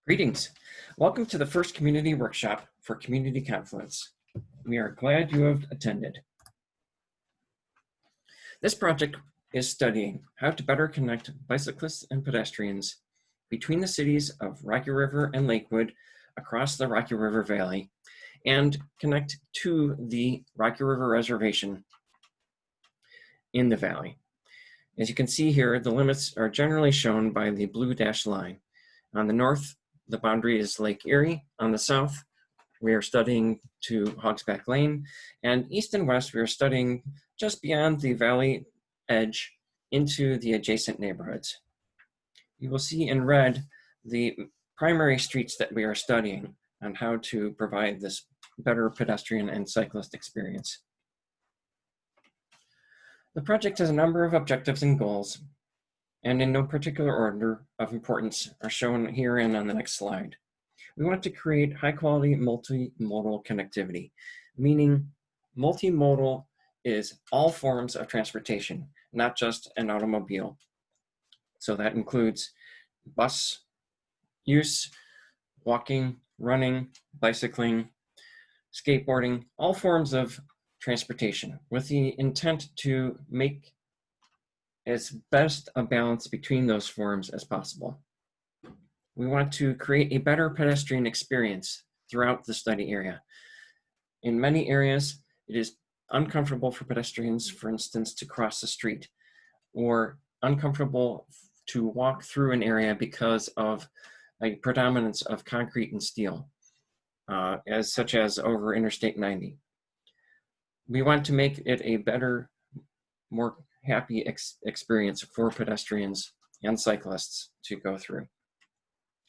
Greetings. Welcome to the first community workshop for Community Confluence. We are glad you have attended. This project is studying how to better connect bicyclists and pedestrians between the cities of Rocky River and Lakewood across the Rocky River Valley and connect to the Rocky River Reservation in the valley. As you can see here, the limits are generally shown by the blue dashed line. On the north, the boundary is Lake Erie. On the south, we are studying to Hogsback Lane. And east and west, we are studying just beyond the valley edge into the adjacent neighborhoods. You will see in red the primary streets that we are studying on how to provide this better pedestrian and cyclist experience. The project has a number of objectives and goals, and in no particular order of importance are shown here and on the next slide. We want to create high-quality multimodal connectivity, meaning multimodal is all forms of transportation, not just an automobile. So that includes bus use, walking, running, bicycling, skateboarding, all forms of transportation, with the intent to make as best a balance between those forms as possible. We want to create a better pedestrian experience throughout the study area. In many areas, it is uncomfortable for pedestrians, for instance, to cross the street, or uncomfortable to walk through an area because of a predominance of concrete and steel, such as over Interstate 90. We want to make it a better, more happy experience for pedestrians and cyclists to go through.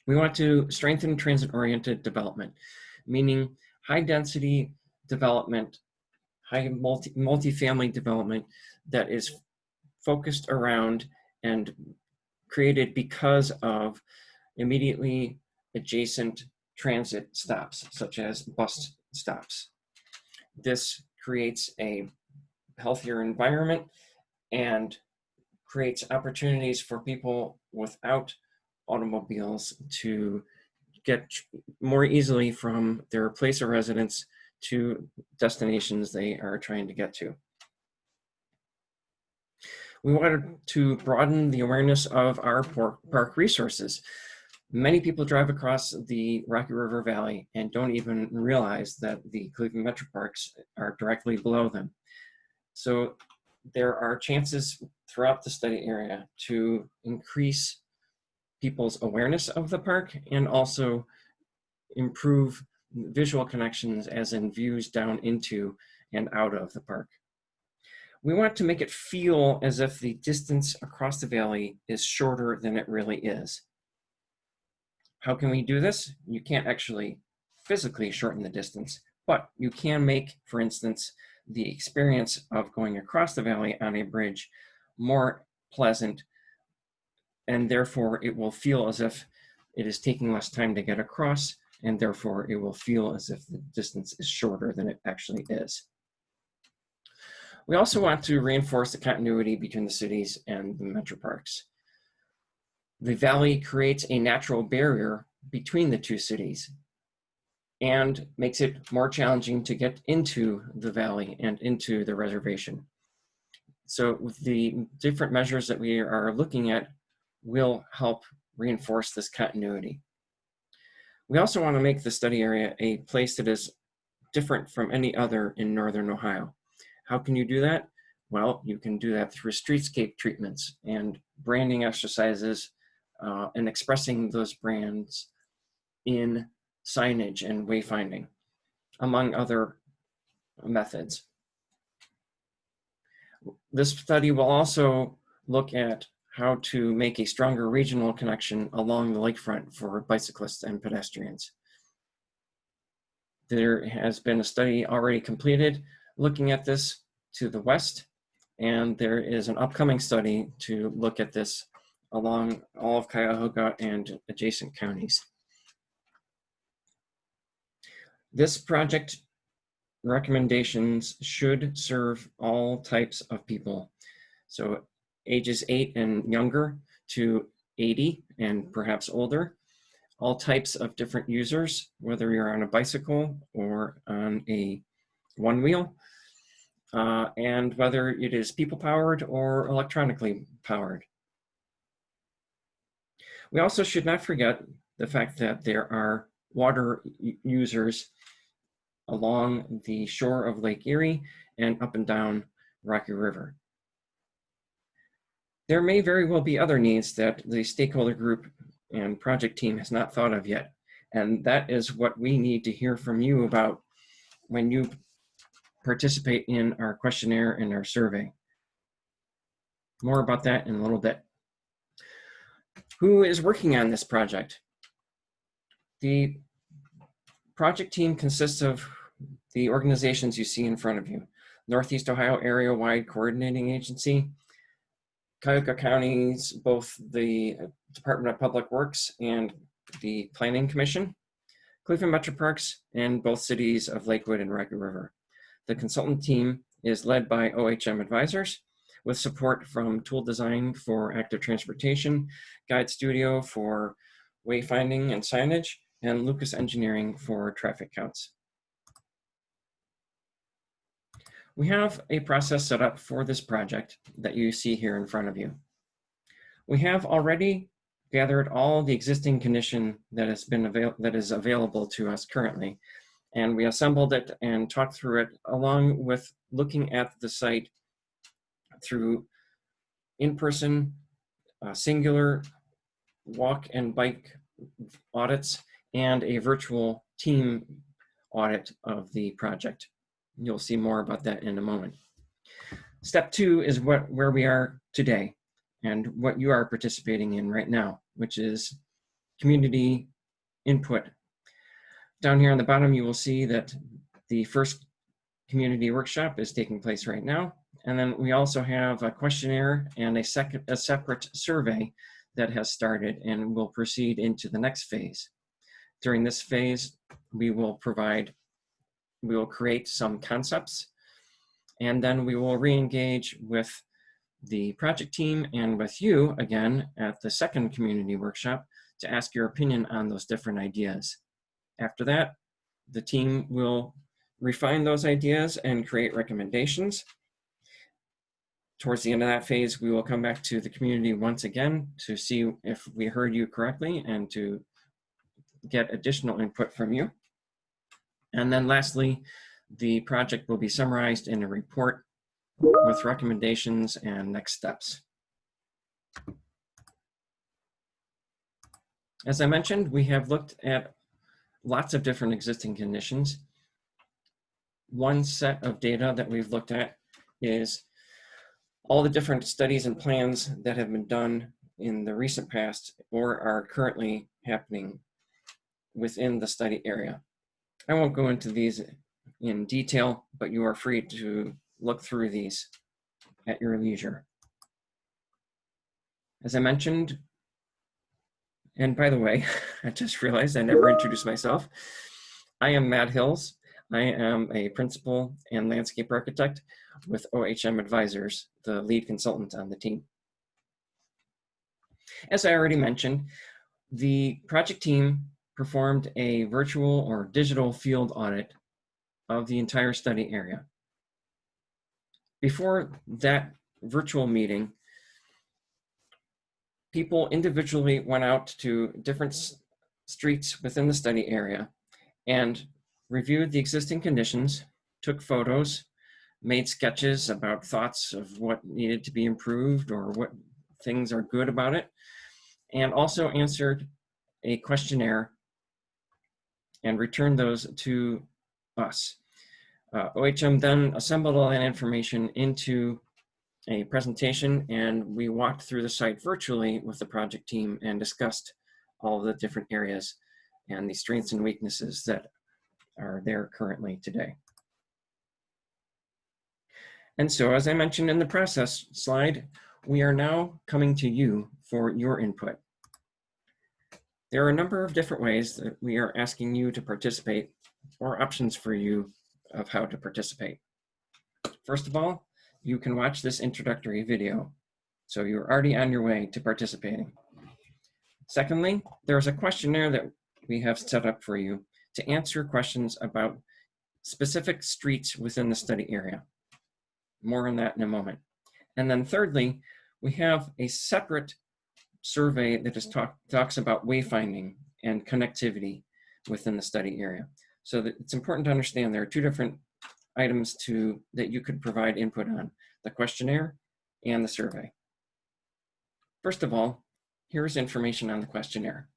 We want to strengthen transit-oriented development, meaning high-density development, high multi-family development that is focused around and created because of immediately adjacent transit stops, such as bus stops. This creates a healthier environment and creates opportunities for people without automobiles to get more easily from their place of residence to destinations they are trying to get to. We wanted to broaden the awareness of our park resources. Many people drive across the Rocky River Valley and don't even realize that the Cleveland Metro Parks are directly below them. So there are chances throughout the study area to increase people's awareness of the park and also improve visual connections, as in views down into and out of the park. We want to make it feel as if the distance across the valley is shorter than it really is. How can we do this? You can't actually physically shorten the distance, but you can make, for instance, the experience of going across the valley on a bridge more pleasant, and therefore it will feel as if it is taking less time to get across, and therefore it will feel as if the distance is shorter than it actually is. We also want to reinforce the continuity between the cities and the metro parks. The valley creates a natural barrier between the two cities and makes it more challenging to get into the valley and into the reservation. So with the different measures that we are looking at will help reinforce this continuity. We also want to make the study area a place that is different from any other in Northern Ohio. How can you do that? Well, you can do that through streetscape treatments and branding exercises and expressing those brands in signage and wayfinding, among other methods. This study will also look at how to make a stronger regional connection along the lakefront for bicyclists and pedestrians. There has been a study already completed looking at this to the west, and there is an upcoming study to look at this along all of Cuyahoga and adjacent counties. This project recommendations should serve all types of people. So ages 8 and younger to 80 and perhaps older, all types of different users, whether you're on a bicycle or on a one wheel, and whether it is people powered or electronically powered. We also should not forget the fact that there are water users along the shore of Lake Erie and up and down Rocky River. There may very well be other needs that the stakeholder group and project team has not thought of yet. And that is what we need to hear from you about when you participate in our questionnaire and our survey. More about that in a little bit. Who is working on this project? The project team consists of the organizations you see in front of you. Northeast Ohio Area-Wide Coordinating Agency, Cuyahoga County's, both the Department of Public Works and the Planning Commission, Cleveland Metro Parks, and both cities of Lakewood and Rocky River. The consultant team is led by OHM Advisors, with support from Tool Design for Active Transportation, Guide Studio for wayfinding and signage, and Lucas Engineering for traffic counts. We have a process set up for this project that you see here in front of you. We have already gathered all the existing condition that is available to us currently, and we assembled it and talked through it along with looking at the site through in-person, singular walk and bike audits and a virtual team audit of the project. You'll see more about that in a moment. Step 2 is where we are today and what you are participating in right now, which is community input. Down here on the bottom, you will see that the first community workshop is taking place right now. And then we also have a questionnaire and a separate survey that has started and will proceed into the next phase. During this phase, we will create some concepts, and then we will re-engage with the project team and with you again at the second community workshop to ask your opinion on those different ideas. After that, the team will refine those ideas and create recommendations. Towards the end of that phase, we will come back to the community once again to see if we heard you correctly and to get additional input from you. And then lastly, the project will be summarized in a report with recommendations and next steps. As I mentioned, we have looked at lots of different existing conditions. One set of data that we've looked at is all the different studies and plans that have been done in the recent past or are currently happening within the study area. I won't go into these in detail, but you are free to look through these at your leisure. As I mentioned, and by the way, I just realized I never introduced myself. I am Matt Hills. I am a principal and landscape architect with OHM Advisors, the lead consultant on the team. As I already mentioned, the project team performed a virtual or digital field audit of the entire study area. Before that virtual meeting, people individually went out to different streets within the study area and reviewed the existing conditions, took photos, made sketches about thoughts of what needed to be improved or what things are good about it, and also answered a questionnaire and returned those to us. OHM then assembled all that information into a presentation, and we walked through the site virtually with the project team and discussed all of the different areas and the strengths and weaknesses that are there currently today. And so, as I mentioned in the process slide, we are now coming to you for your input. There are a number of different ways that we are asking you to participate or options for you of how to participate. First of all, you can watch this introductory video, so you're already on your way to participating. Secondly, there's a questionnaire that we have set up for you to answer questions about specific streets within the study area. More on that in a moment. And then thirdly, we have a separate survey that talks about wayfinding and connectivity within the study area. So that it's important to understand there are two different items that you could provide input on, the questionnaire and the survey. First of all, here's information on the questionnaire.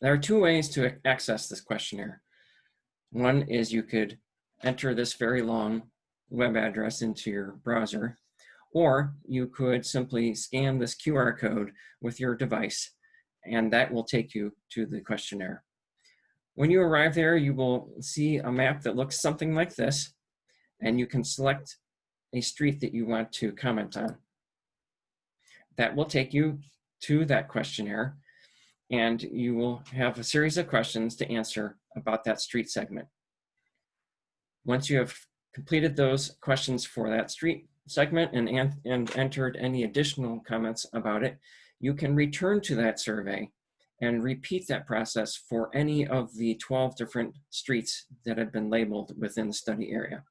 There are two ways to access this questionnaire. One is you could enter this very long web address into your browser, or you could simply scan this QR code with your device, and that will take you to the questionnaire. When you arrive there, you will see a map that looks something like this, and you can select a street that you want to comment on. That will take you to that questionnaire, and you will have a series of questions to answer about that street segment. Once you have completed those questions for that street segment and entered any additional comments about it, you can return to that survey and repeat that process for any of the 12 different streets that have been labeled within the study area.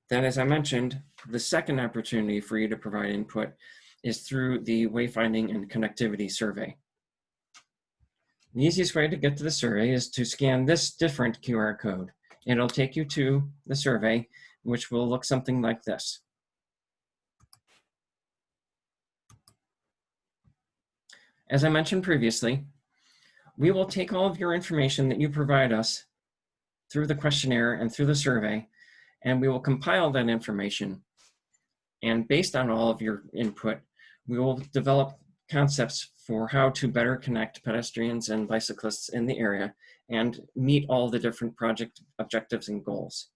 Then, as I mentioned, the second opportunity for you to provide input is through the wayfinding and connectivity survey. The easiest way to get to the survey is to scan this different QR code. It'll take you to the survey, which will look something like this. As I mentioned previously, we will take all of your information that you provide us through the questionnaire and through the survey, and we will compile that information. And based on all of your input, we will develop concepts for how to better connect pedestrians and bicyclists in the area and meet all the different project objectives and goals.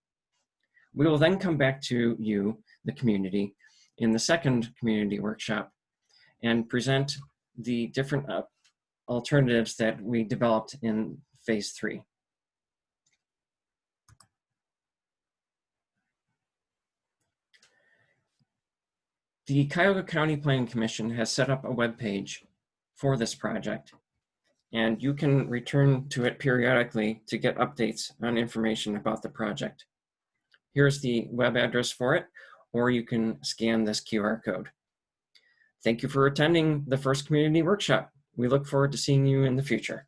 We will then come back to you, the community, in the second community workshop and present the different alternatives that we developed in phase 3. The Cuyahoga County Planning Commission has set up a web page for this project, and you can return to it periodically to get updates on information about the project. Here's the web address for it, or you can scan this QR code. Thank you for attending the first community workshop. We look forward to seeing you in the future.